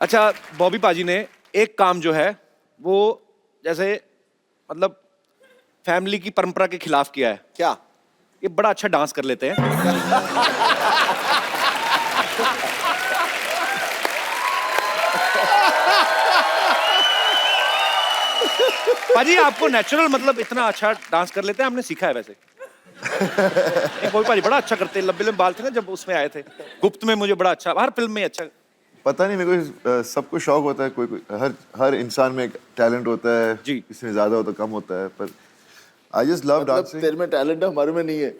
अच्छा, बॉबी पाजी ने एक काम जो है वो जैसे मतलब फैमिली की परंपरा के खिलाफ किया है। क्या? ये बड़ा अच्छा डांस कर लेते हैं। पाजी आपको नेचुरल मतलब इतना अच्छा डांस कर लेते हैं, हमने सीखा है वैसे। बॉबी पाजी बड़ा अच्छा करते हैं, लंबे लंबे बाल थे ना जब उसमें आए थे गुप्त में, मुझे बड़ा अच्छा, हर फिल्म में अच्छा। पता नहीं, मेरे को सबको शौक होता है, कोई हर इंसान में एक टैलेंट होता है जी। किसी में ज्यादा होता कम होता है, पर आई जस्ट लव मतलब डांसिंग। तेरे में टैलेंट है, हमारे में नहीं है।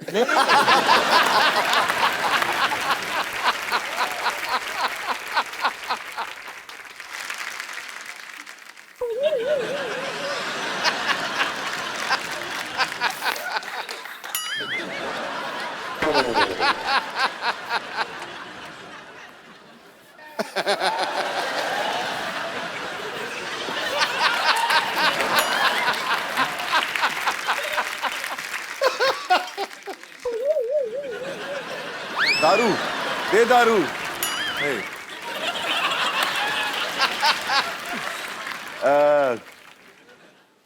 दारू दे दारू। Hey.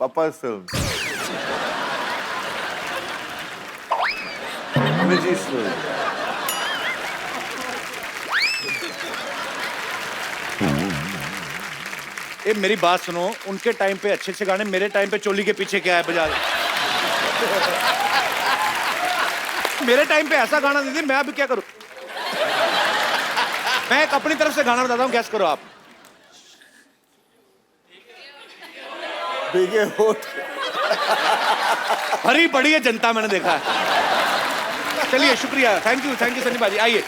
Papa's film. Amiji's film. ए मेरी बात सुनो, उनके टाइम पे अच्छे अच्छे गाने, मेरे टाइम पे चोली के पीछे क्या है बजा। मेरे टाइम पे ऐसा गाना दीदी, मैं अभी क्या करूं? मैं एक अपनी तरफ से गाना बताता हूं, गैस करो आप। भीगे होठ। भरी पड़ी है जनता, मैंने देखा है। चलिए शुक्रिया, थैंक यू सनी बाजी। आइए,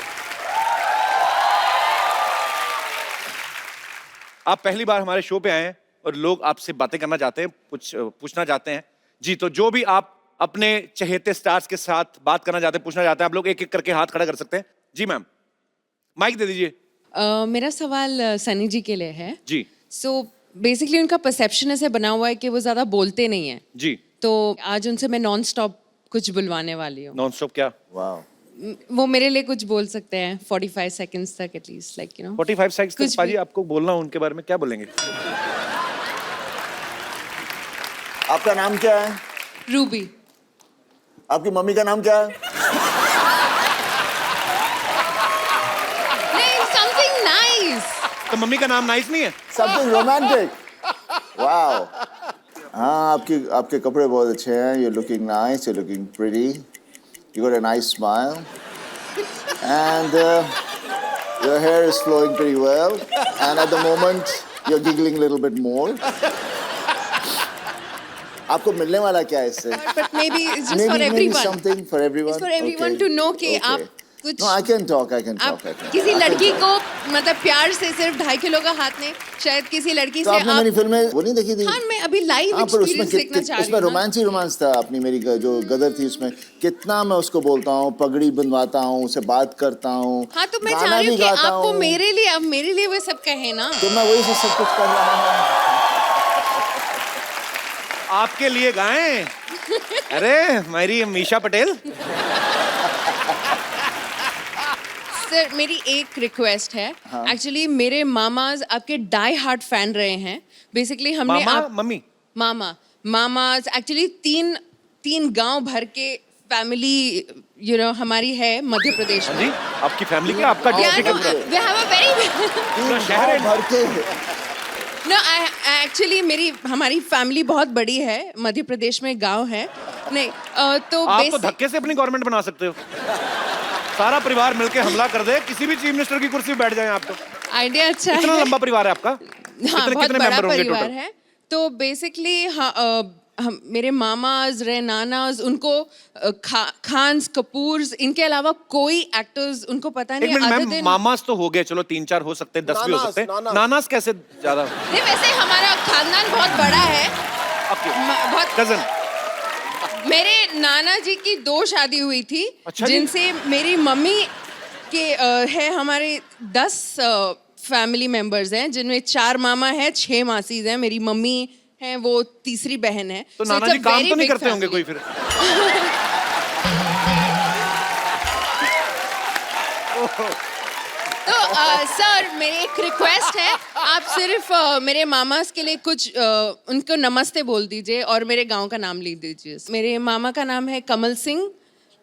आप पहली बार हमारे शो पे आए हैं और लोग आपसे बातें करना चाहते हैं, पूछना चाहते हैं जी। तो जो भी आप अपने चहेते स्टार्स के साथ बात करना चाहते हैं, पूछना चाहते हैं, आप लोग एक एक करके हाथ खड़ा कर सकते हैं। जी मैम, माइक दे दीजिए। मेरा सवाल सनी जी के लिए है। जी सो बेसिकली उनका परसेप्शन ऐसे बना हुआ है कि वो ज़्यादा बोलते नहीं हैं। जी। तो आज उनसे मैं नॉन स्टॉप कुछ बुलवाने वाली हूँ। नॉन स्टॉप क्या? वाह। वो मेरे लिए कुछ बोल सकते हैं 45 सेकंड्स तक एटलीस्ट, लाइक 45 सेकंड्स कुछ तक पाजी भी। आपको बोलना हो उनके बारे में, क्या बोलेंगे? आपका नाम क्या है? रूबी। आपकी मम्मी का नाम क्या है? नहीं, समथिंग नाइस। तो मम्मी का नाम नाइस नहीं है? Something romantic. वाओ। हाँ, आपके कपड़े बहुत अच्छे हैं। You're looking nice, you're looking pretty. You got a nice smile. And your hair is flowing pretty well. And at the moment, you're giggling a little bit more. आपको मिलने वाला क्या है इससे? But maybe it's just for Maybe everyone. something for everyone. It's for everyone Okay. to know कि Okay. आप कुछ No, I can talk. आप किसी लड़की को मतलब प्यार से सिर्फ 2.5 किलो का हाथ नहीं, शायद किसी लड़की तो से आपने मेरी फिल्म में वो नहीं देखी थी? हाँ, मैं अभी लाइव हाँ, पर उसमें एक्सपीरियंस देखना चाह रही उसमें हूँ। रोमांस था। अपनी मेरी जो गदर थी उसमें कितना मैं उसको बोलता हूँ, पगड़ी बंधवाता हूँ, उसे बात करता हूँ। हाँ, तो मैं गाना चाह रही हूँ भी कि गाता आपको हूँ। मेरे लिए वो सब कहे ना। तो मैं वही से सब कुछ कर रहा हूँ। आपके लिए गाएं? अरे मेरी मीशा पटेल। सर, मेरी एक रिक्वेस्ट है। एक्चुअली मेरे मामाज आपके डाई हार्ट फैन रहे हैं। बेसिकली हमने मम्मी मामाज एक्चुअली तीन गांव भर के फैमिली हमारी है मध्य प्रदेश में। जी, आपकी फैमिली क्या? आपका डिस्ट्रिक्ट है? we have a very पूरा शहर है। भर के no, एक्चुअली हमारी फैमिली बहुत बड़ी है, मध्य प्रदेश में गांव है। नहीं तो आप तो धक्के से अपनी गवर्नमेंट बना सकते हो। सारा परिवार मिलके हमला कर दे, किसी भी चीफ मिनिस्टर की कुर्सी पे बैठ जाएं आप तो। आइडिया अच्छा है। कितना लंबा परिवार है आपका? हाँ, बहुत कितने बड़ा मेंबर होंगे परिवार टोटल? है। तो बेसिकली मेरे मामाज रहे, नानाज, उनको खान्स, कपूर्स, इनके अलावा कोई एक्टर्स उनको पता एक नहीं। Minute other ma'am, than- mama's तो हो गए, चलो 3-4 हो सकते हैं, 10 भी हो नानास, सकते हैं। नानास। नानास कैसे ज्यादा? नहीं, वैसे हमारा खानदान बहुत बड़ा है। बहुत कजन। मेरे नाना जी की 2 शादी हुई थी। अच्छा जी। जिनसे मेरी मम्मी के है हमारे 10 फैमिली मेंबर्स हैं, जिनमें 4 मामा है, 6 मासीज हैं। मेरी मम्मी है, वो तीसरी बहन है। तो So Nana it's ji a काम very तो नहीं big करते होंगे family. कोई फिर? तो सर मेरी एक रिक्वेस्ट है, आप सिर्फ मेरे मामास के लिए कुछ उनको नमस्ते बोल दीजिए और मेरे गांव का नाम लिख दीजिए। मेरे मामा का नाम है कमल सिंह,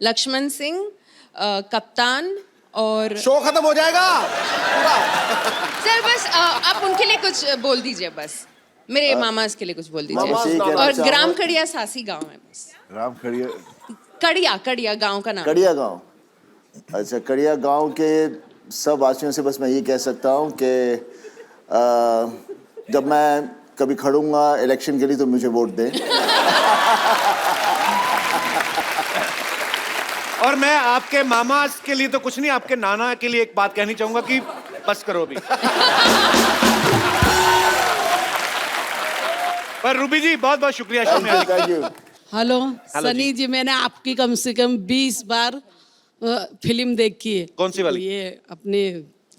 लक्ष्मण सिंह, कप्तान और शो खत्म हो जाएगा पूरा। सर बस आप उनके लिए कुछ बोल दीजिए, बस मेरे मामास के लिए कुछ बोल मामास दीजिए। नाम और कहना ग्राम चाहूंगा- कड़िया सासी गांव है बस। राम खड़िया कड़िया गांव का नाम। कड़िया गांव। अच्छा, कड़िया गांव के सब वासियों से बस मैं ये कह सकता हूँ कि जब मैं कभी खड़ूंगा इलेक्शन के लिए तो मुझे वोट दें। और मैं आपके मामा के लिए तो कुछ नहीं, आपके नाना के लिए एक बात कहनी चाहूंगा कि बस करो अभी। पर रूबी जी बहुत बहुत शुक्रिया शो में आने का। Thank you. Hello hello Sunny ji, मैंने आपकी कम से कम 20 बार फिल्म देखी है। कौन सी वाली? ये अपनी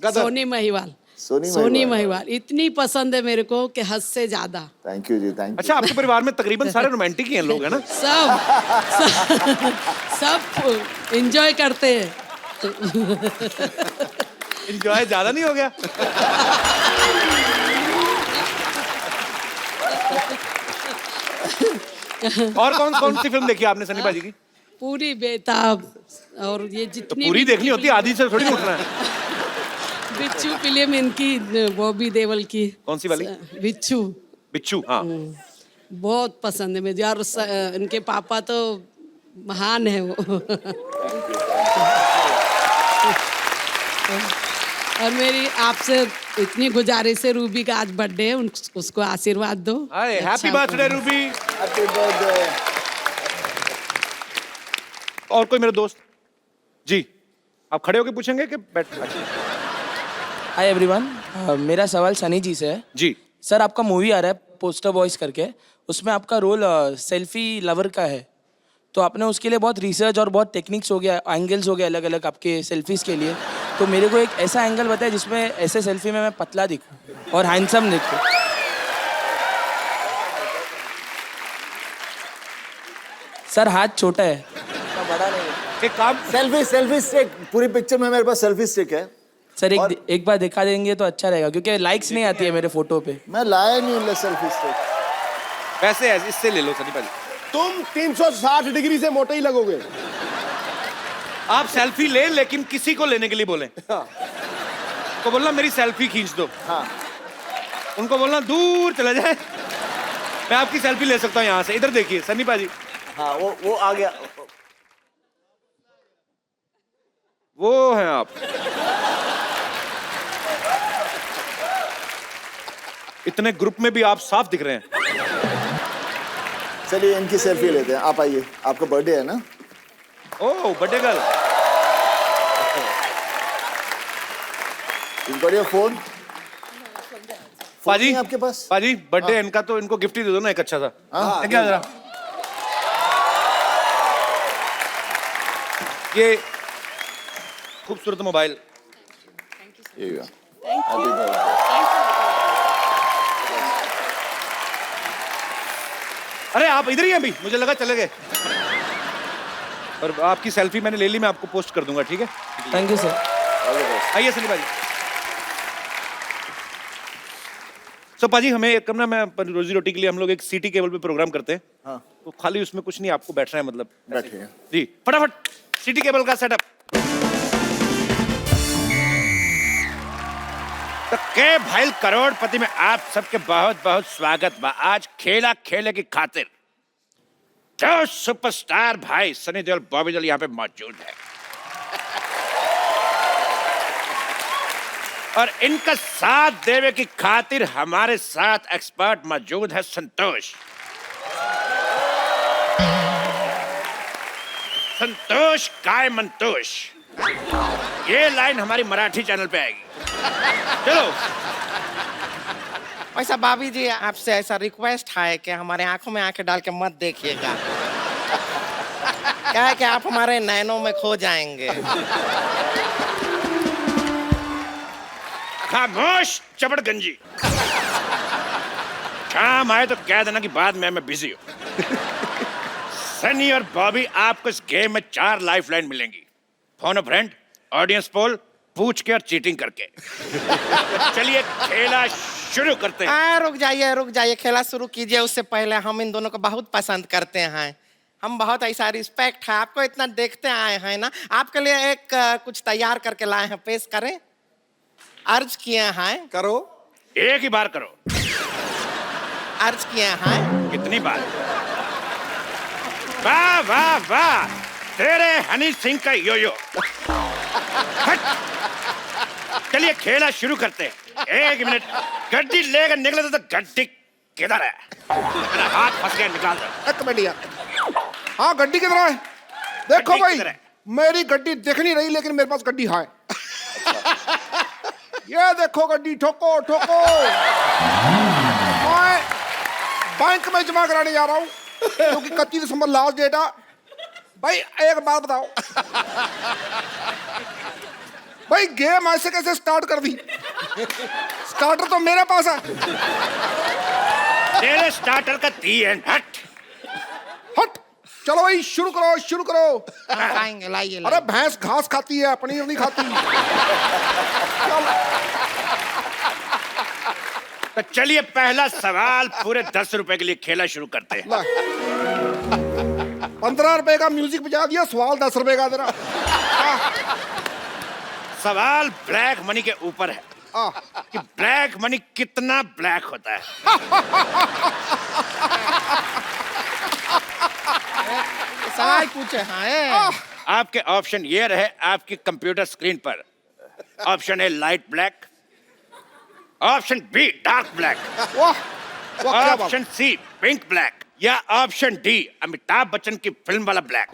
गदर। सोनी महिवाल। सोनी सोनी महिवाल। महिवाल इतनी पसंद है मेरे को कि हद से ज्यादा। थैंक यू जी, थैंक यू। अच्छा, आपके परिवार में तकरीबन सारे रोमांटिक ही हैं लोग, है ना? सब एंजॉय करते हैं। एंजॉय ज्यादा नहीं हो गया? और कौन कौन सी फिल्म देखी आपने सनी भाजी की? पूरी बेताब और ये तो जितनी पूरी भी देखनी होती है, आधी से थोड़ी उठना है। बिच्छू फिल्म इनकी, बॉबी देओल की। कौन सी वाली? बिच्छू बिच्छू, हाँ। बहुत पसंद है मुझे। और इनके पापा तो महान है वो। और मेरी आपसे इतनी गुजारिश है, रूबी का आज बर्थडे है, उसको आशीर्वाद दो। अरे हैप्पी अच्छा बर्थडे रूबी। Happy birthday. और कोई मेरे दोस्त? जी, आप खड़े होके पूछेंगे कि बैठ? हाय एवरीवन, मेरा सवाल सनी जी से है। जी। सर, आपका मूवी आ रहा है पोस्टर बॉयज करके, उसमें आपका रोल सेल्फी लवर का है, तो आपने उसके लिए बहुत रिसर्च और बहुत टेक्निक्स हो गया, एंगल्स हो गए अलग अलग आपके सेल्फीज के लिए। तो मेरे को एक ऐसा एंगल बताया जिसमें ऐसे सेल्फी में मैं पतला दिखूं और हैंडसम दिखूं। सर, हाथ छोटा है, इतना बड़ा नहीं है। एक काम, सेल्फी स्टिक, पूरी पिक्चर में मेरे पास सेल्फी स्टिक है। सर, एक बार दिखा देंगे तो अच्छा रहेगा, क्योंकि लाइक्स नहीं आती है मेरे फोटो पे। मैं लाया नहीं हूँ सेल्फी स्टिक। पैसे है, इससे ले लो सनी भाजी। तुम 360 डिग्री से मोटे ही लगोगे। आप सेल्फी ले, लेकिन किसी को लेने के लिए बोलें। तो बोलना मेरी सेल्फी खींच दो। हाँ। उनको बोलना दूर चला जाए, मैं आपकी सेल्फी ले सकता हूँ यहाँ से। इधर देखिए सनी भाजी, हाँ, वो आ गया। वो हैं आप। इतने ग्रुप में भी आप साफ दिख रहे हैं। चलिए इनकी सेल्फी लेते हैं, आप आइए। आपका बर्थडे है ना? ओह, बर्थडे गर्ल। इनको ये फोन पाजी, नहीं आपके पास? पाजी बर्थडे इनका, तो इनको गिफ्ट ही दे दो ना एक अच्छा सा। हाँ। क्या जरा ये खूबसूरत mobile. Here you go. Happy birthday. अरे आप इधर ही हैं अभी, मुझे लगा चले गए। पर आपकी सेल्फी मैंने ले ली, मैं आपको पोस्ट कर दूंगा, ठीक है? Thank you sir. आइए सनी भाजी। तो पाजी हमें एक ना, मैं रोजी रोटी के लिए हम लोग एक सीटी केबल पे प्रोग्राम करते हैं। हाँ। तो खाली उसमें कुछ नहीं, आपको बैठना है, मतलब बैठिए। जी फटाफट सीटी केबल का सेटअप। तो के भाई करोड़पति में आप सबके बहुत बहुत स्वागत बा। आज खेला खेले की खातिर जो सुपरस्टार भाई सनी देओल, बॉबी देओल यहाँ पे मौजूद है, और इनका साथ देवे की खातिर हमारे साथ एक्सपर्ट मौजूद है संतोष। संतोष काय मंतोष, ये लाइन हमारी मराठी चैनल पे आएगी। चलो। वैसा भाभी जी, आपसे ऐसा रिक्वेस्ट है कि हमारे आंखों में आंखें डाल के मत देखिएगा, क्या है कि आप हमारे नैनों में खो जाएंगे। खामोश चबड़गंजी, काम आए तो कह देना कि बाद में मैं बिजी हूं। सनी और बॉबी, आपको इस गेम में 4 लाइफलाइन मिलेंगी। फोन अ फ्रेंड, ऑडियंस पोल, पूछ के और चीटिंग करके। चलिए खेला शुरू करते हैं। रुक जाइए, खेला शुरू कीजिए। उससे पहले हम इन दोनों को बहुत पसंद करते हैं। हम बहुत ऐसा रिस्पेक्ट है, आपको इतना देखते आए हैं ना। आपके लिए एक कुछ तैयार करके लाए हैं, पेश करें। अर्ज किए हैं। करो। एक ही बार करो। अर्ज किए हैं। कितनी बार? वाह वाह वाह, तेरे हनी सिंह का योयो। हट। चलिए खेला शुरू करते हैं। एक मिनट, गड्डी लेकर निकले तो गड्डी किधर है? मेरा हाथ फंस गया, निकाल दो। एक मिनट यार। हाँ, गड्डी किधर है? देखो गड्डी भाई, किधर है? मेरी गड्डी दिख नहीं रही, लेकिन मेरे पास गड्डी है। ये देखो गड्डी, ठोको ठोको। मैं बैंक में जमा कराने जा रहा हूँ, क्योंकि 31 दिसंबर लास्ट डेट है। भाई एक बात बताओ, भाई गेम ऐसे कैसे स्टार्ट कर दी? स्टार्टर तो मेरे पास है। तेरे स्टार्टर का दी एंड हट। हट। चलो भाई शुरू करो, शुरू करो। हम खाएंगे, लाइए अरे भैंस घास खाती है, पनीर नहीं खाती। तो चलिए पहला सवाल पूरे 10 रुपए के लिए खेला शुरू करते हैं। 15 रुपए का म्यूजिक बजा दिया, सवाल 10 रुपए का तेरा। सवाल ब्लैक मनी के ऊपर है कि ब्लैक मनी कितना ब्लैक होता है। सवाल पूछे हैं। आपके ऑप्शन ये रहे आपकी कंप्यूटर स्क्रीन पर। Option A light black, option be dark black, वाह वाह, क्या बात। ऑप्शन सी पिंक ब्लैक, या ऑप्शन डी अमिताभ बच्चन की फिल्म वाला ब्लैक।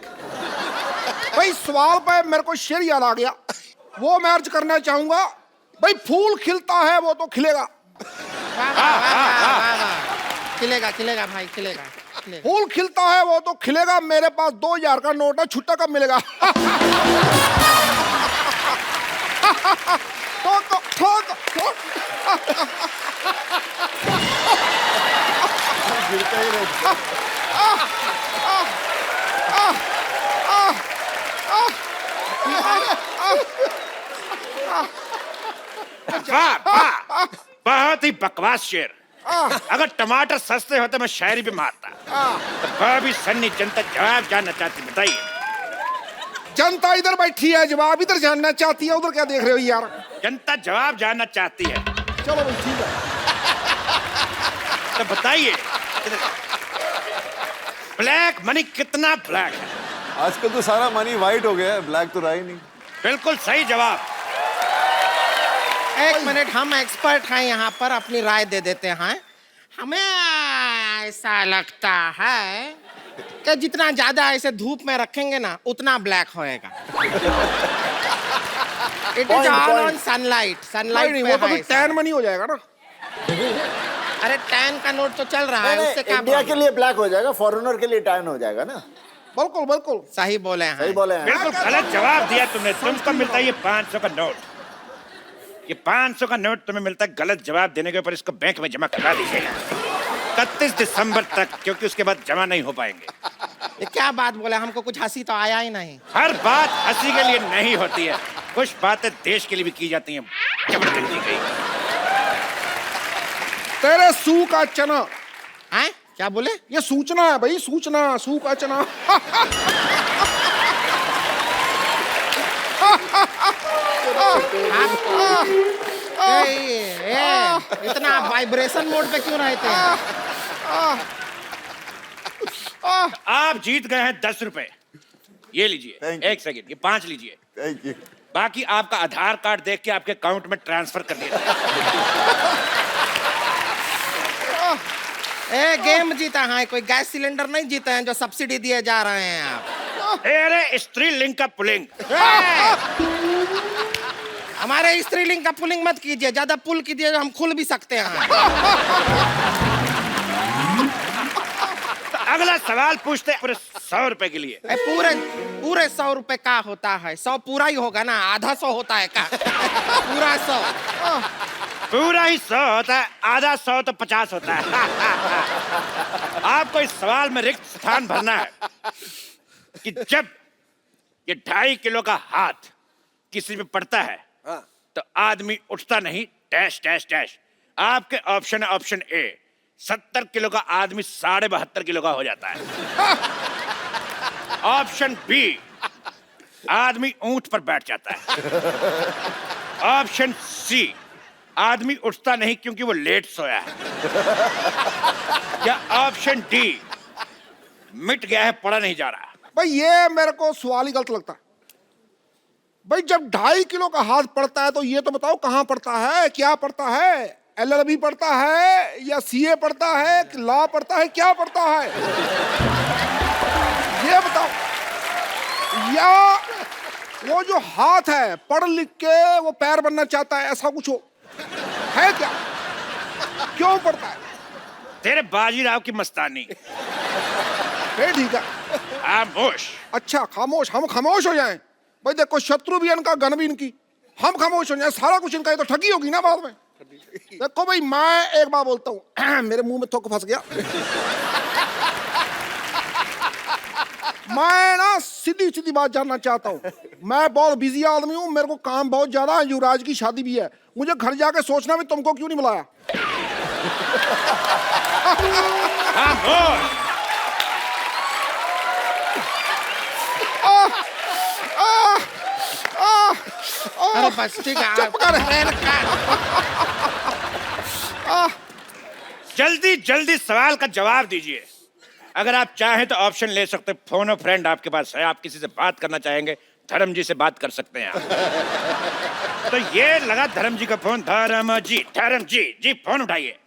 भाई सवाल पे मेरे को शेर याद आ गया, वो मैं अर्ज करना चाहूंगा। भाई फूल खिलता है वो तो खिलेगा। खिलेगा खिलेगा भाई, खिलेगा खिलेगा। फूल खिलता है वो तो खिलेगा। मेरे पास 2000 का नोट है, छुट्टा कब मिलेगा? ठोक ठोक ठोक। वाह वाह, बहुत ही बकवास शेर। अगर टमाटर सस्ते होते मैं शायरी भी मारता। तो भाभी सन्नी जनता जवाब जानना चाहती, बताइए। जनता इधर बैठी है, जवाब इधर जानना चाहती है। उधर क्या देख रहे हो यार? जनता जवाब जानना चाहती है, चलो भाई ठीक है। तो बताइए ब्लैक मनी कितना ब्लैक है? आजकल तो सारा मनी वाइट हो गया है, ब्लैक तो रहा ही नहीं। बिल्कुल सही जवाब। एक मिनट, हम एक्सपर्ट हैं यहाँ पर, अपनी राय दे देते हैं। हमें ऐसा लगता है कि जितना ज्यादा ऐसे धूप में रखेंगे ना, उतना ब्लैक होएगा। It is all on sunlight. Sunlight नहीं, पे वो तो है फिर टैन मनी हो जाएगा ना। अरे टैन का नोट तो चल रहा है, उससे क्या इंडिया के problem? लिए ब्लैक हो जाएगा, फॉरेनर के लिए टैन हो जाएगा ना। बिल्कुल बिल्कुल सही बोले हैं। सही बोले हैं। बिल्कुल गलत जवाब दिया तुमने। तुमको मिलता है ये 500 का नोट। ये 500 का नोट तुम्हें मिलता है गलत जवाब देने के ऊपर। इसको बैंक में जमा करा दीजिएगा 31 दिसंबर तक, क्योंकि उसके बाद जमा नहीं हो पाएंगे। ये क्या बात बोले? हमको कुछ हंसी तो आया ही नहीं। हर बात हंसी के लिए नहीं होती है, कुछ बातें देश के लिए भी की जाती हैं। जबरदस्ती गई। तेरे सू का चना। हैं? क्या बोले? ये सूचना है भाई, सूचना। सू का चना। इतना वाइब्रेशन मोड पे क्यों रहते हैं? आप जीत गए हैं 10 रुपए। ये लीजिए। Thank you. 1 सेकंड, ये 5 लीजिए। Thank you. बाकी आपका आधार कार्ड देख के आपके अकाउंट में ट्रांसफर कर दिया। गेम जीता है, कोई गैस सिलेंडर नहीं जीते हैं जो सब्सिडी दिए जा रहे हैं आप। अरे स्त्रीलिंग का पुलिंग। हमारे स्त्रीलिंग का पुलिंग मत कीजिए, ज्यादा पुल कीजिए, हम खुल भी सकते हैं। तो अगला सवाल पूछते हैं पूरे 100 रुपए के लिए। पूरे 100 रुपए का होता है? 100 पूरा ही होगा ना, आधा 100 होता है का? पूरा 100। पूरा ही 100 होता है, आधा 100 तो 50 होता है। आपको इस सवाल में रिक्त स्थान भरना है कि जब ये 2.5 किलो का हाथ किसी पे पड़ता है तो आदमी उठता नहीं, डैश डैश डैश। आपके ऑप्शन है ऑप्शन ए, 70 किलो का आदमी 72.5 किलो का हो जाता है। ऑप्शन बी, आदमी ऊंट पर बैठ जाता है। ऑप्शन सी, आदमी उठता नहीं क्योंकि वो लेट सोया है। या ऑप्शन डी, मिट गया है, पड़ा नहीं जा रहा। भाई ये मेरे को सवाल ही गलत लगता है। भाई जब 2.5 किलो का हाथ पड़ता है तो ये तो बताओ कहाँ पड़ता है, क्या पड़ता है? LLB पड़ता है या CA पड़ता है, लॉ पड़ता है, क्या पड़ता है? ये बताओ। या वो जो हाथ है पढ़ लिख के वो पैर बनना चाहता है, ऐसा कुछ हो है क्या? क्यों पड़ता है? तेरे बाजीराव की मस्तानी। फिर ठीक है। खामोश। अच्छा खामोश, हम खामोश हो जाएं? भाई देखो शत्रु भी इनका, गन भी इनकी, हम खामोश हो जाएं, सारा कुछ इनका, ये तो ठगी होगी ना बाद में। देखो भाई मैं एक बार बोलता हूँ, मेरे मुंह में थोक फंस गया। मैं ना सीधी सीधी बात जानना चाहता हूँ। मैं बहुत बिजी आदमी हूँ, मेरे को काम बहुत ज्यादा है, युवराज की शादी भी है, मुझे घर जाके सोचना भी तुमको क्यों नहीं बुलाया। खामोश। अरे बस ठीक है। चुप कर। जल्दी जल्दी सवाल का जवाब दीजिए। अगर आप चाहें तो ऑप्शन ले सकते, फोन और फ्रेंड आपके पास है, आप किसी से बात करना चाहेंगे, धर्म जी से बात कर सकते हैं आप। तो ये लगा धर्म जी का फोन। धर्म जी फोन उठाइए।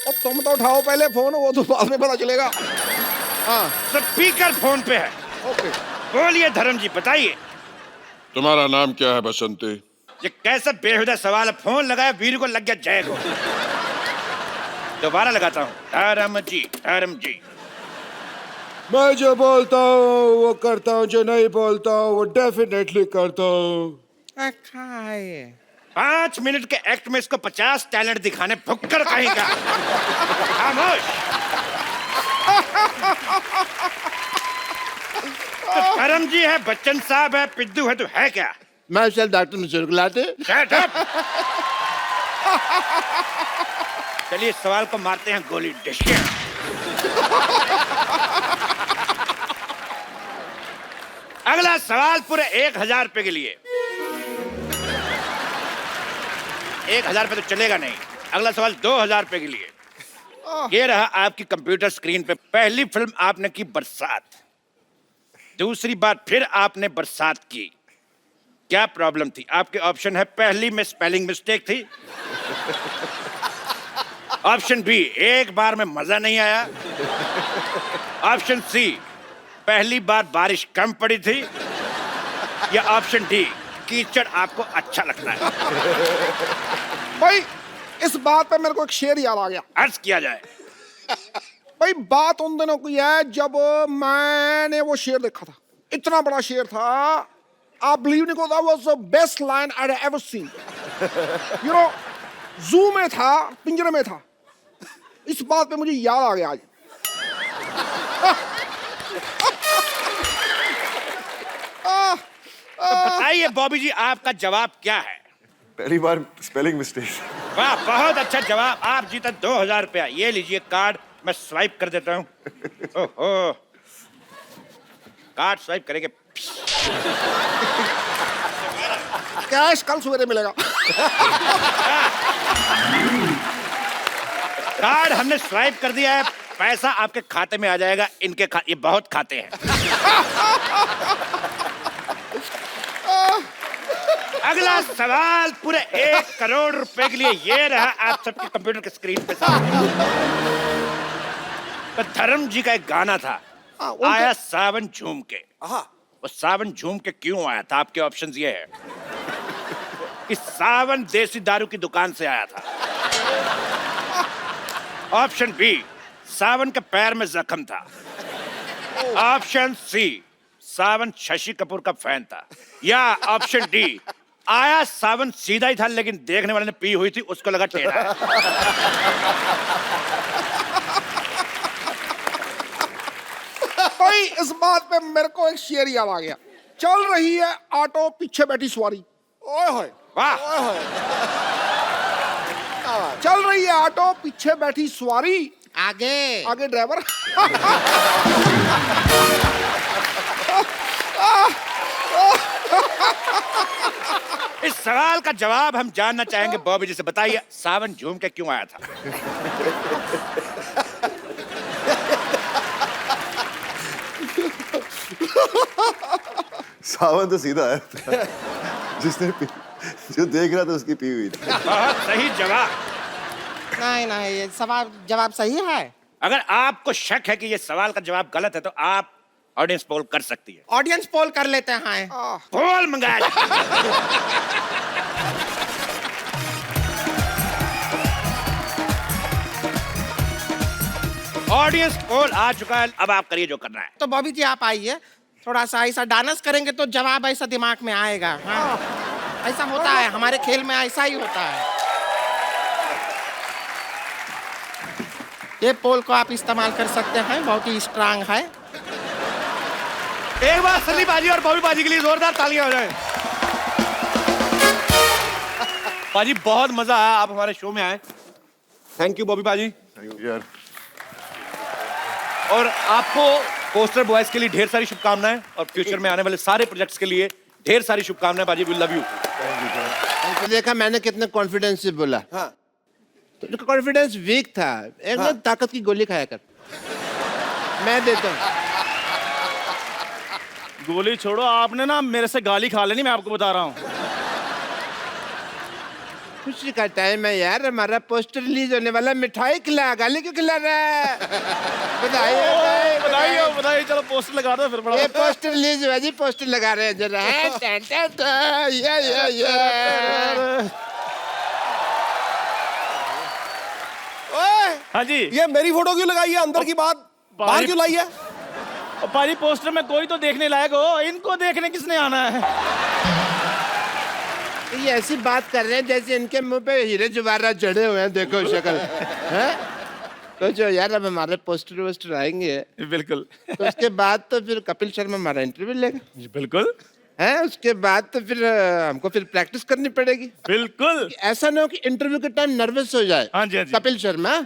और तुम तो उठाओ पहले फोन, वो तो बाद में पता चलेगा। हाँ स्पीकर फोन पे है। ओके। बोलिए धर्म जी, बताइए। तुम्हारा नाम क्या है बसंती? ये कैसा बेहुदा सवाल है? फोन लगाया, वीर को लग गया जय को। दोबारा लगाता हूँ। धर्म जी। मैं जो बोलता हूँ वो करता हूँ, जो नहीं बोलता हूँ वो डेफिनेटली करता हूँ। 5 मिनट के एक्ट में इसको 50 टैलेंट दिखाने, भुक्कड़ कहेगा। खामोश। तो धर्म जी है, बच्चन साहब है, पिद्दू है, तो है क्या? मैं चल डॉक्टर में लाते। Shut up! चलिए इस सवाल को मारते हैं गोली। डिशके। अगला सवाल पूरे 1000 रुपए के लिए। 1000 रुपए तो चलेगा नहीं। अगला सवाल 2000 रुपए के लिए। ये रहा आपकी कंप्यूटर स्क्रीन पे। पहली फिल्म आपने की बरसात, दूसरी बार फिर आपने बरसात की, क्या प्रॉब्लम थी? आपके ऑप्शन है, पहली में स्पेलिंग मिस्टेक थी। ऑप्शन बी, एक बार में मजा नहीं आया। ऑप्शन सी, पहली बार बारिश कम पड़ी थी। या ऑप्शन डी, कीचड़ आपको अच्छा लगता है। भाई इस बात पे मेरे को एक शेर याद आ गया। अर्ज किया जाए। भाई बात उन दिनों की है जब मैंने वो शेर देखा था, इतना बड़ा शेर था, आप बिलीव नहीं करो, was the best line I have ever seen. You know, जू में था, पिंजरे में था। इस बात पे मुझे याद आ गया आज। तो बताइए बॉबी जी, आपका जवाब क्या है? पहली बार स्पेलिंग मिस्टेक। वाह, बहुत अच्छा जवाब। आप जीता 2000 रुपया। ये लीजिए कार्ड, मैं स्वाइप कर देता हूँ। ओहो, कार्ड स्वाइप करेंगे। कैश कल सवेरे मिलेगा। कार्ड हमने स्वाइप कर दिया है, पैसा आपके खाते में आ जाएगा। इनके ये बहुत खाते हैं। अगला सवाल पूरे 1 करोड़ रुपए के लिए। ये रहा आप सबके कंप्यूटर के स्क्रीन पे सामने। तो धर्म जी का एक गाना था, आया सावन झूम के। वो सावन झूम के क्यों आया था? आपके ऑप्शंस ये है कि सावन देसी दारू की दुकान से आया था। ऑप्शन बी, सावन के पैर में जख्म था। ऑप्शन सी, सावन शशि कपूर का फैन था। या ऑप्शन डी, आया सावन सीधा ही था लेकिन देखने वाले ने पी हुई थी, उसको लगा टेढ़ा है। भाई इस बात पे मेरे को एक शेर याद आ गया। चल रही है ऑटो, पीछे बैठी सवारी, ओए होए वाह ओए होए चल रही है ऑटो, पीछे बैठी सवारी, आगे आगे ड्राइवर। इस सवाल का जवाब हम जानना चाहेंगे बॉबी जी से। बताइए सावन झूम के क्यों आया था? सावन तो सीधा है जिसने जो देख रहा था उसकी पी हुई थी। बहुत सही जवाब। नहीं नहीं, ये सवाल जवाब सही है। अगर आपको शक है कि ये सवाल का जवाब गलत है तो आप ऑडियंस पोल कर सकती है। ऑडियंस पोल कर लेते हैं। पोल मंगाया जाए। ऑडियंस पोल आ चुका है, अब आप करिए जो करना है। तो बॉबी जी आप आइए, थोड़ा सा ऐसा डांस करेंगे तो जवाब ऐसा दिमाग में आएगा। हाँ ऐसा होता है, हमारे खेल में ऐसा ही होता है। ये पोल को आप इस्तेमाल कर सकते हैं, बहुत ही स्ट्रांग है। एक बार सनी बाजी और बॉबी बाजी के लिए जोरदार तालियां हो जाए। बाजी बहुत मजा आया, आप हमारे शो में आए। थैंक यू बॉबी बाजी। यार और आपको पोस्टर बॉयज के लिए ढेर सारी शुभकामनाएं और फ्यूचर में आने वाले सारे प्रोजेक्ट्स के लिए ढेर सारी शुभकामनाएं। बाजी वी लव यू। देखा मैंने कितने कॉन्फिडेंस से बोला। हाँ। तो कॉन्फिडेंस वीक था। एक ना ताकत की गोली खाया कर। मैं देता हूँ। गोली छोड़ो, आपने ना मेरे से गाली खा लेनी, मैं आपको बता रहा हूँ। खुशी का टाइम है यार, हमारा पोस्टर रिलीज होने वाला। मिठाई खिला, गाली क्यों खिला रहा है? बधाई बताइए बताइए, चलो पोस्टर लगा दो फिर। बड़ा ये पोस्टर रिलीज हुआ जी, पोस्टर लगा रहे हैं जरा। ओए हाँ जी। ये मेरी फोटो क्यों लगाई है? अंदर की बात बाहर क्यों लाई है? और पाजी पोस्टर में कोई तो देखने लायक हो, इनको देखने किसने आना है? ये ऐसी बात कर रहे हैं जैसे इनके मुंह पे हीरे जवाहरात चढ़े हुए हैं। देखो शक्ल है। तो जो यार अब हमारे पोस्टर वोस्टर आएंगे बिल्कुल। तो उसके बाद तो फिर कपिल शर्मा हमारा इंटरव्यू लेगा। बिल्कुल है, उसके बाद तो फिर हमको फिर प्रैक्टिस करनी पड़ेगी। बिल्कुल। ऐसा ना हो कि इंटरव्यू के टाइम नर्वस हो जाए। हाँ जी, हाँ जी। कपिल शर्मा।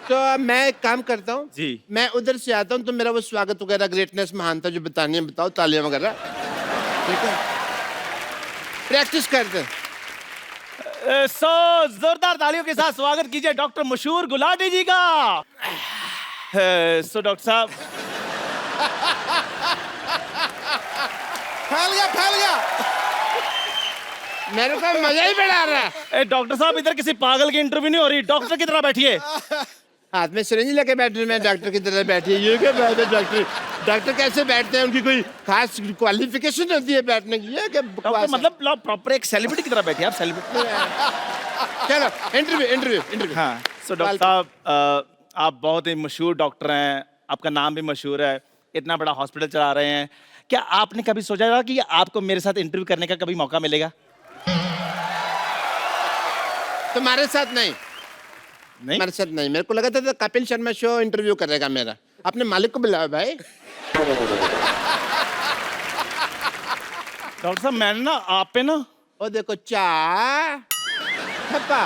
तो अब मैं एक काम करता हूँ जी। मैं उधर से आता हूँ तो मेरा वो स्वागत वगैरह ग्रेटनेस महानता जो बतानी है बताओ, तालियां वगैरह। ठीक है, प्रैक्टिस करते हैं। सो जोरदार तालियों के साथ स्वागत कीजिए डॉक्टर मशहूर गुलाटी जी का। सो डॉक्टर साहब। फैल गया। मेरे को मजा ही बड़ा आ रहा है। डॉक्टर साहब इधर किसी पागल की इंटरव्यू नहीं हो रही, डॉक्टर की तरह बैठिए। हाथ में सिरिंज लेके बैठ रही, मैं डॉक्टर की तरह बैठी है। ये क्या बात है? डॉक्टर कैसे बैठते हैं? उनकी कोई खास क्वालिफिकेशन होती है बैठने की? ये क्या डॉक्टर बकवास है? मतलब प्रॉपर एक सेलिब्रिटी की तरह बैठिए आप, सेलिब्रिटी। चलो इंटरव्यू। हाँ। सो डॉक्टर साहब, आप बहुत ही मशहूर डॉक्टर हैं, आपका नाम भी मशहूर है, इतना बड़ा हॉस्पिटल चला रहे हैं। क्या आपने कभी सोचा था कि आपको मेरे साथ इंटरव्यू करने का कभी मौका मिलेगा? तुम्हारे साथ नहीं? नहीं, हमारे साथ नहीं। मेरे को लगा था कपिल शर्मा शो इंटरव्यू करेगा मेरा। अपने मालिक को बुलाओ भाई। डॉक्टर साहब मैंने ना आप पे ना ओ देखो पापा।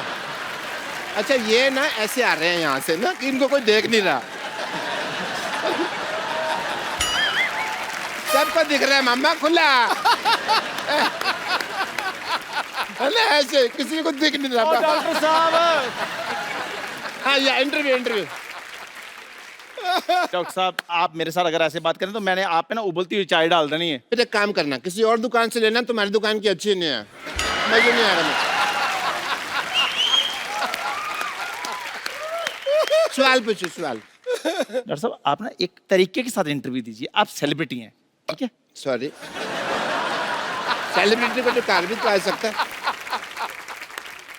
अच्छा ये ना ऐसे आ रहे हैं यहाँ से ना कि इनको कोई देख नहीं रहा। सबको दिख रहा है मामा खुला। ऐसे किसी को दिख नहीं रहा। डॉक्टर साहब। हाँ या इंटरव्यू। डॉक्टर साहब आप मेरे साथ अगर ऐसे बात करें तो मैंने आप पे ना उबलती हुई चाय डाल देनी है। फिर एक काम करना, किसी और दुकान से लेना, तुम्हारी दुकान की अच्छी नहीं है। मजे नहीं आ रहा। सवाल पूछो सवाल। डॉक्टर साहब आप ना एक तरीके के साथ इंटरव्यू दीजिए, आप सेलिब्रिटी हैं, ठीक है? सॉरी, सेलिब्रिटी को तो कार भी तो आ सकता है।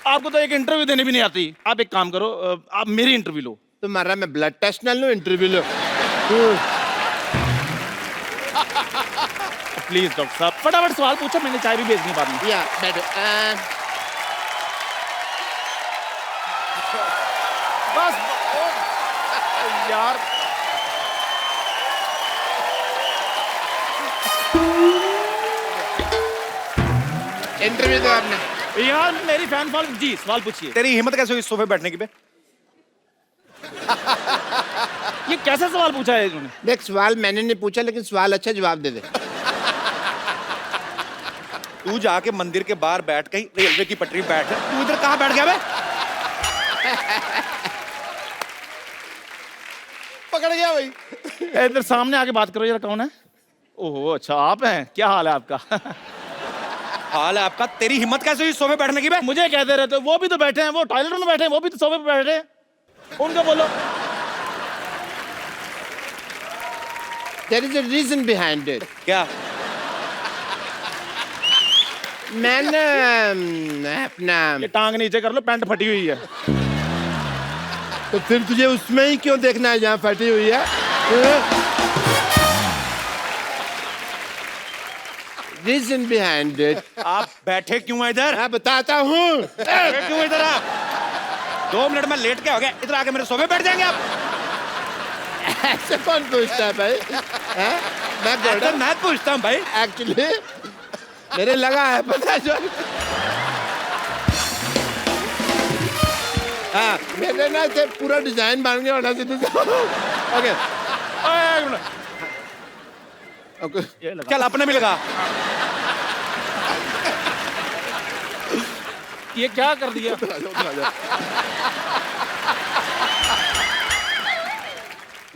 आपको तो एक इंटरव्यू देने भी नहीं आती। आप एक काम करो, आप मेरी इंटरव्यू लो। तुम्हारा मैं ब्लड टेस्ट ना लूं, इंटरव्यू लो। प्लीज डॉक्टर साहब फटाफट सवाल पूछो, मैंने चाय भी भेजनी बाद में। या बैठो। बस यार इंटरव्यू दो अपना। यार मेरी फैन फॉलोइंग जी, सवाल पूछिए। तेरी हिम्मत कैसे हुई इस सोफे पे बैठने की बे? ये कैसा सवाल पूछा है इन्होंने? देख, सवाल मैंने नहीं पूछा, लेकिन सवाल अच्छा जवाब दे दे। तू जाके मंदिर के बाहर बैठ, कहीं रेलवे की पटरी पे बैठ, तू इधर कहाँ बैठ गया बे? पकड़ गया भाई। इधर सामने आके बात करो, जरा कौन है? ओहो अच्छा आप हैं, क्या हाल है आपका? हाल है आपका? तेरी हिम्मत कैसे हुई इस सोफे पे बैठने की बे? मुझे कहते रहते हो, वो भी तो बैठे हैं, वो टॉयलेट में बैठे हैं, वो भी तो सोफे पे बैठे हैं, उनको बोलो। There is a reason behind it. क्या? मैंने अपना ये टांग नीचे कर लो, पैंट फटी हुई है। तो फिर तुझे उसमें ही क्यों देखना है जहाँ फटी हुई है? Reason behind it. आप बैठे क्यों हैं इधर? मैं बताता हूँ। बैठे क्यों इधर आप? 2 मिनट में लेट के हो गया, इधर आके मेरे सोफे बैठ जाएंगे आप? ऐसे कौन पूछता है भाई? ऐसा मैं पूछता हूँ भाई। एक्चुअली मेरे लगा है पता जो। हाँ, मेरे ना से पूरा डिजाइन बन गया होना चाहिए। ओके ओके, चल अपने भी लगा। ये क्या कर दिया?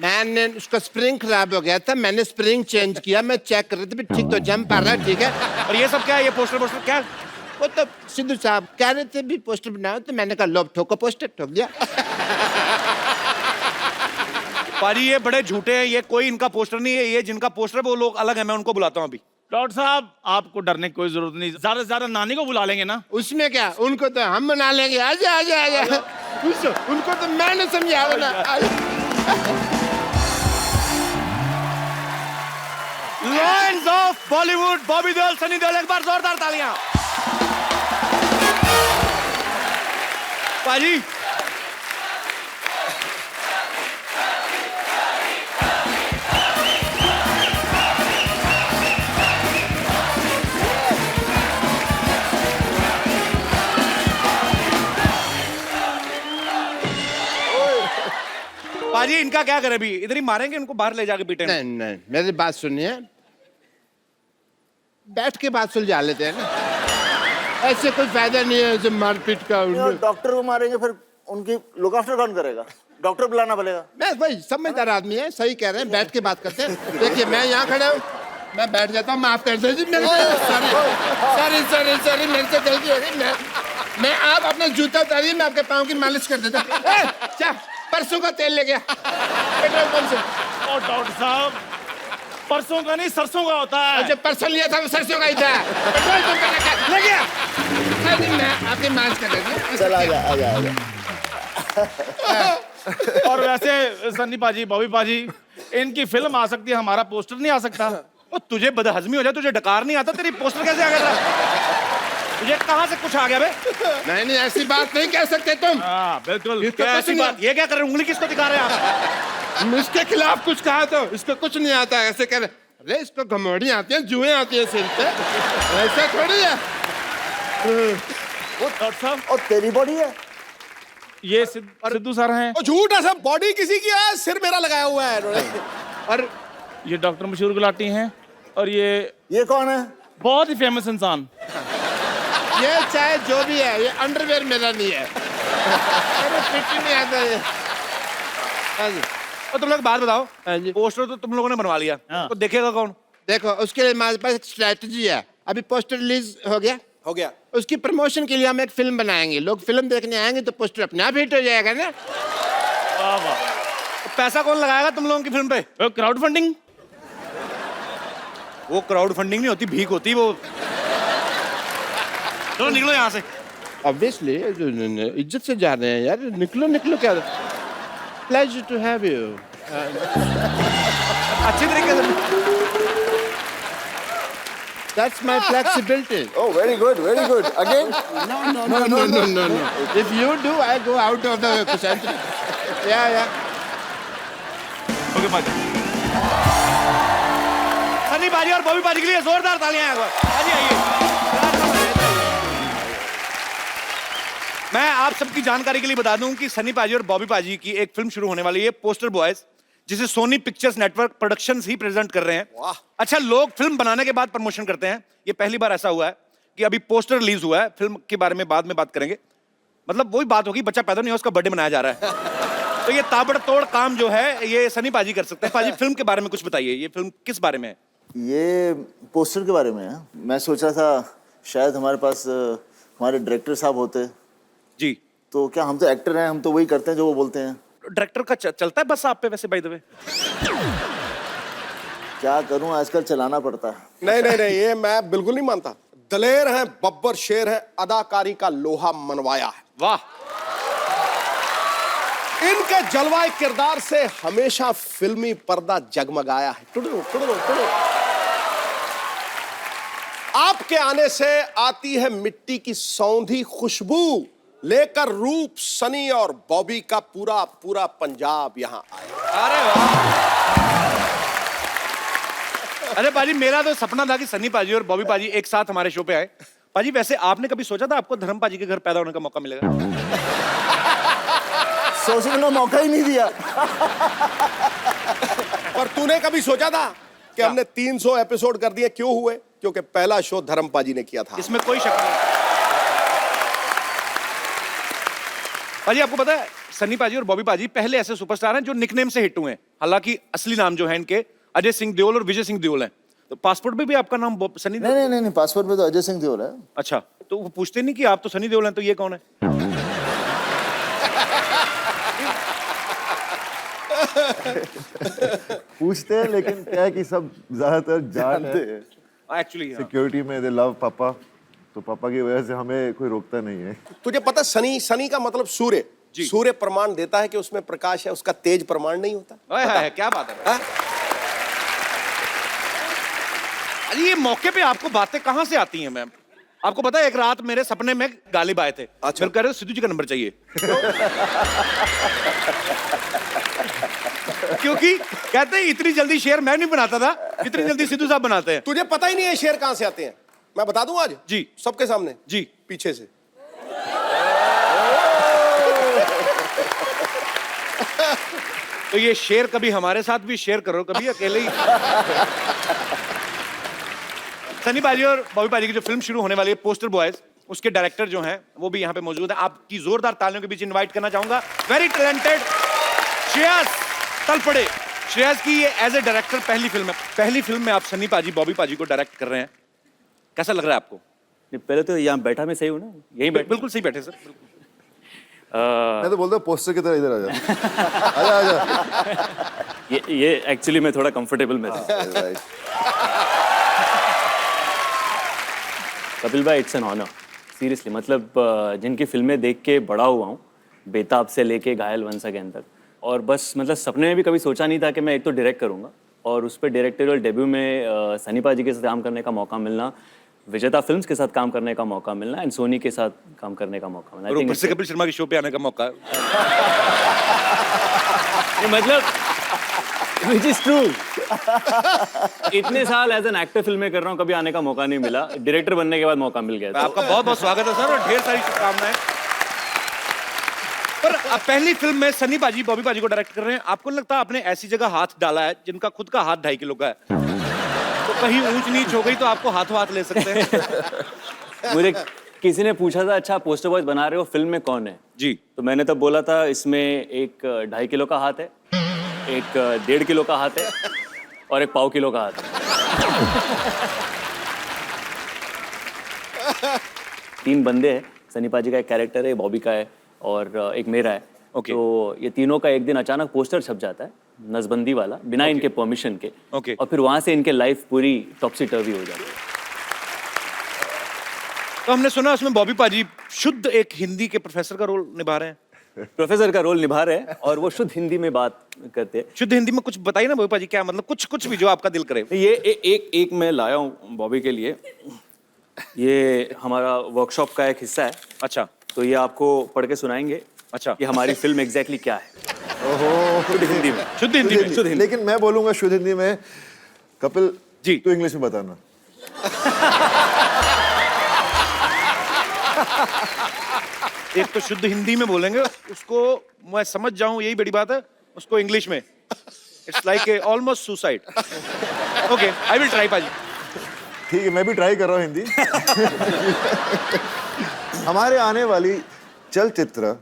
मैंने उसका स्प्रिंग खराब हो गया था, मैंने स्प्रिंग चेंज किया, मैं चेक कर रहा था ठीक तो जंप आ रहा है, ठीक है। और ये सब क्या है? ये पोस्टर क्या है? वो तो सिद्धू साहब कह रहे थे भी पोस्टर बनाओ, तो मैंने कहा लो ठोको पोस्टर, ठोक दिया। पाजी ये बड़े झूठे हैं, ये कोई इनका पोस्टर नहीं है, ये जिनका पोस्टर है वो लोग अलग है, मैं उनको बुलाता हूँ अभी। डॉक्टर साहब आपको डरने की कोई जरूरत नहीं, ज्यादा से ज्यादा नानी को बुला लेंगे ना। उसमें क्या, उनको तो हम बना लेंगे। आजा आजा आजा, उनको तो मैंने समझा ना। लायंस ऑफ बॉलीवुड, बॉबी देओल, सनी देओल, एक बार जोरदार तालियां। पाजी पाजी इनका क्या करें अभी? इधर ही मारेंगे इनको, बाहर ले जाके पीटेंगे। नहीं नहीं, मेरी बात सुनिए, बैठ के बात सुलझा लेते हैं ना, ऐसे कोई फायदा नहीं है जो मारपीट का। डॉक्टर को मारेंगे फिर उनकी लुक आफ्टर कौन करेगा? डॉक्टर बुलाना पड़ेगा। मैं भाई समझदार आदमी है, सही कह रहे हैं, बैठ के बात करते हैं। देखिए मैं यहाँ खड़ा हूँ, मैं बैठ जाता हूँ, माफ कर दीजिए मेरे को। सॉरी सॉरी सॉरी, मेरे से गलती हो गई। मैं आप अपना जूता उतारिए, मैं आपके पाँव की मालिश कर देता हूँ। परसों का तेल ले गया पेट्रोल पंप से। और डॉक्टर साहब परसों का नहीं सरसों का होता है। जब परसों लिया था वो सरसों का ही था। पेट्रोल पंप का ले गया। मैं आपकी मालिश कर देता हूँ। चल आजा आजा आजा। और वैसे सन्नी पाजी, बॉबी पाजी, इनकी फिल्म आ सकती है, हमारा पोस्टर नहीं आ सकता। ओ तुझे बदहजमी हो जाए, तुझे डकार नहीं आता, तेरी पोस्टर कैसे आ गया? तुझे कहाँ से कुछ आ गया बे? नहीं नहीं, ऐसी बात नहीं कह सकते तुम। हाँ बिल्कुल। क्या ऐसी बात? ये क्या कर रहे हैं? उंगली किसको दिखा रहे हैं आप? इसके खिलाफ कुछ कहा तो इसको कुछ नहीं आता, ऐसे कह रहे। अरे इसको घमौड़ी आती है, जुएं आती है सिर पे, ऐसा थोड़ी है। वो डॉक्टर साहब, और तेरी बॉडी है? ये सिद्धू सर हैं। झूठ है सब, बॉडी किसी की है, सिर मेरा लगाया हुआ है इन्होंने। और ये डॉक्टर मशहूर गुलाटी हैं, और ये कौन है? बहुत ही फेमस इंसान। ये चाहे जो भी है, ये अंडरवेयर मेरा नहीं है। अरे फिट ही नहीं आता ये। हाँ जी। और तुम लोग बात बताओ, हाँ जी। पोस्टर तो तुम लोगों ने बनवा लिया, हाँ। तो देखेगा कौन? देखो उसके लिए हमारे पास एक स्ट्रेटजी है। अभी पोस्टर रिलीज हो गया, हो गया। उसकी प्रमोशन के लिए हम एक फिल्म बनाएंगे, लोग फिल्म देखने आएंगे तो पोस्टर अपने आप हिट हो जाएगा ना। वाह वाह। तो पैसा कौन लगाएगा तुम लोगों की फिल्म पे? Crowd funding. वो क्राउड फंडिंग नहीं होती, भीख होती वो। चलो निकलो यहाँ से। ऑब्वियसली इज्जत से जा रहे हैं यार, निकलो निकलो। क्या प्लेजर टू हैव यू। अच्छी तरीके से। That's my flexibility. Oh, very good, very good. Again? No. If you do, I go out of the center. Yeah. Okay पाजी। सनी पाजी और बॉबी पाजी के लिए जोरदार तालियां हैं। पाजी आइए। मैं आप सबकी जानकारी के लिए बता दूं कि सनी पाजी और बॉबी पाजी की एक फिल्म शुरू होने वाली है, पोस्टर बॉयज, जिसे सोनी पिक्चर्स नेटवर्क प्रोडक्शंस ही प्रेजेंट कर रहे हैं। अच्छा, लोग फिल्म बनाने के बाद प्रमोशन करते हैं, ये पहली बार ऐसा हुआ है कि अभी पोस्टर रिलीज हुआ है, फिल्म के बारे में बाद में बात करेंगे। मतलब वही बात होगी, बच्चा पैदा नहीं हुआ, उसका बर्थडे मनाया जा रहा है। तो ये ताबड़तोड़ काम जो है ये सनी पाजी कर सकते हैं। पाजी, फिल्म के बारे में कुछ बताइए, ये फिल्म किस बारे में है? ये पोस्टर के बारे में है। मैं सोच रहा था शायद हमारे पास हमारे डायरेक्टर साहब होते। जी। तो क्या, हम तो एक्टर हैं, हम तो वही करते हैं जो वो बोलते हैं। डायरेक्टर का चलता है बस आप पे वैसे, बाय द वे? क्या करूं, आजकल चलाना पड़ता है। नहीं, ये मैं बिल्कुल नहीं मानता। दलेर है, बब्बर शेर है, अदाकारी का लोहा मनवाया है। वाह। इनके जलवाए किरदार से हमेशा फिल्मी पर्दा जगमगाया है। टुडू। आपके आने से आती है मिट्टी की सौंधी खुशबू, लेकर रूप सनी और बॉबी का पूरा पंजाब यहां आया। अरे वाह। अरे पाजी, मेरा तो सपना था कि सनी पाजी और बॉबी पाजी एक साथ हमारे शो पे आए। पाजी, वैसे आपने कभी सोचा था आपको धर्म पाजी के घर पैदा होने का मौका मिलेगा? सोचने का मौका ही नहीं दिया। पर तूने कभी सोचा था कि हमने 300 एपिसोड कर दिए? क्यों हुए? क्योंकि पहला शो धर्म पाजी ने किया था। इसमें कोई शक नहीं। पाजी, आपको पता है सनी पाजी और बॉबी पाजी पहले ऐसे सुपरस्टार हैं जो निकनेम से हिट हुए हैं। हालांकि असली नाम जो है इनके अजय सिंह देओल और विजय सिंह देओल है। तो पासपोर्ट पे भी आपका नाम सनी देओल? नहीं, पासपोर्ट पे तो अजय सिंह देओल है। अच्छा, तो वो पूछते नहीं कि आप तो सनी देओल हैं, तो ये कौन है? पूछते हैं, लेकिन क्या है कि सब ज्यादातर जानते हैं। एक्चुअली सिक्योरिटी में दे लव पापा, तो पापा की वजह से हमें कोई रोकता नहीं है। तुझे पता सनी का मतलब सूर्य। सूर्य प्रमाण देता है कि उसमें प्रकाश है, उसका तेज प्रमाण नहीं होता। है, क्या बात है? अरे ये मौके पे आपको बातें कहां से आती हैं मैम? आपको पता है एक रात मेरे सपने में गालिब आए थे। अच्छा। कह रहे सिद्धू जी का नंबर चाहिए। क्योंकि कहते हैं इतनी जल्दी शेर मैं नहीं बनाता था, इतनी जल्दी सिद्धू साहब बनाते हैं। तुझे पता ही नहीं है शेर कहां से आते हैं। मैं बता दूं आज? जी। सबके सामने? जी। पीछे से। तो ये शेर कभी हमारे साथ भी शेयर करो, कभी अकेले ही। सनी पाजी और बॉबी पाजी की जो फिल्म शुरू होने वाली है पोस्टर बॉयज, उसके डायरेक्टर जो हैं वो भी यहाँ पे मौजूद है। आपकी जोरदार तालियों के बीच इनवाइट करना चाहूंगा वेरी टैलेंटेड श्रेयस तलपड़े। श्रेयस की ये एज ए डायरेक्टर पहली फिल्म है। पहली फिल्म में आप सनी पाजी बॉबी पाजी को डायरेक्ट कर रहे हैं, कैसा लग रहा है आपको? पहले तो यहाँ बैठा मैं सही हूँ ना, यही बैठ। बिल्कुल सही बैठे सर। मैं तो बोलता हूँ पोस्टर की तरह इधर आ जा। आजा। ये एक्चुअली मैं थोड़ा कंफर्टेबल में था। कपिल भाई, इट्स एन ऑनर सीरियसली। मतलब जिनकी फिल्में देख के बड़ा हुआ हूँ, बेताब से लेके घायल वंस अगेन तक, और बस मतलब सपने में भी कभी सोचा नहीं था कि मैं एक तो डायरेक्ट करूँगा, और उस पर डायरेक्टोरियल डेब्यू में सनी पाजी के साथ काम करने का मौका मिलना, विजेता फिल्म्स के साथ काम करने का मौका मिलना, एंड सोनी के साथ काम करने का मौका मिलना, और ऊपर से कपिल शर्मा के शो पे आने का मौका। मतलब विच इज ट्रू। इतने साल एज एन एक्टर फिल्में कर रहा हूँ, कभी आने का मौका नहीं मिला। डायरेक्टर बनने के बाद मौका मिल गया। आपका बहुत बहुत स्वागत है सर, और ढेर सारी शुभकामनाएं। पर अब पहली फिल्म में सनी पाजी बॉबी पाजी को डायरेक्ट कर रहे हैं, आपको लगता है आपने ऐसी जगह हाथ डाला है जिनका खुद का हाथ 2.5 किलो का है, तो कहीं ऊंच नीच हो गई तो आपको हाथों हाथ ले सकते हैं? मुझे किसी ने पूछा था, अच्छा पोस्टर बॉयज बना रहे हो, फिल्म में कौन है? जी। तो मैंने तब बोला था, इसमें एक 2.5 किलो का हाथ है, एक 1.5 किलो का हाथ है, और एक 1.5 किलो का हाथ है। 3 बंदे हैं। सनी पाजी का एक कैरेक्टर है, बॉबी का है, और एक मेरा है। Okay. तो ये तीनों का एक दिन अचानक पोस्टर छप जाता है, नसबंदी वाला, बिना इनके परमिशन के। Okay. और फिर वहां से इनके लाइफ पूरी टॉपसी टर्वी हो जाती है। तो हमने सुना उसमें बॉबी पाजी शुद्ध एक हिंदी के प्रोफेसर का रोल निभा रहे हैं। प्रोफेसर का रोल निभा रहे हैं, और वो शुद्ध हिंदी में बात करते हैं। शुद्ध हिंदी में कुछ बताइए ना बॉबी पाजी, क्या मतलब कुछ भी जो आपका दिल करे। ये एक मैं लाया हूँ बॉबी के लिए। ये हमारा वर्कशॉप का एक हिस्सा है। अच्छा। तो ये आपको पढ़ के सुनाएंगे। अच्छा। ये हमारी फिल्म एग्जैक्टली क्या है। ओहो, शुद्ध हिंदी में। शुद्ध हिंदी में। शुद्ध हिंदी। लेकिन मैं बोलूंगा शुद्ध हिंदी में। कपिल जी, तो इंग्लिश में बताना। एक तो शुद्ध हिंदी में बोलेंगे, उसको मैं समझ जाऊं यही बड़ी बात है, उसको इंग्लिश में। It's like almost suicide. Okay, I will try पाजी। ठीक है, मैं भी ट्राई कर रहा हूँ हिंदी। हमारे आने वाली चलचित्र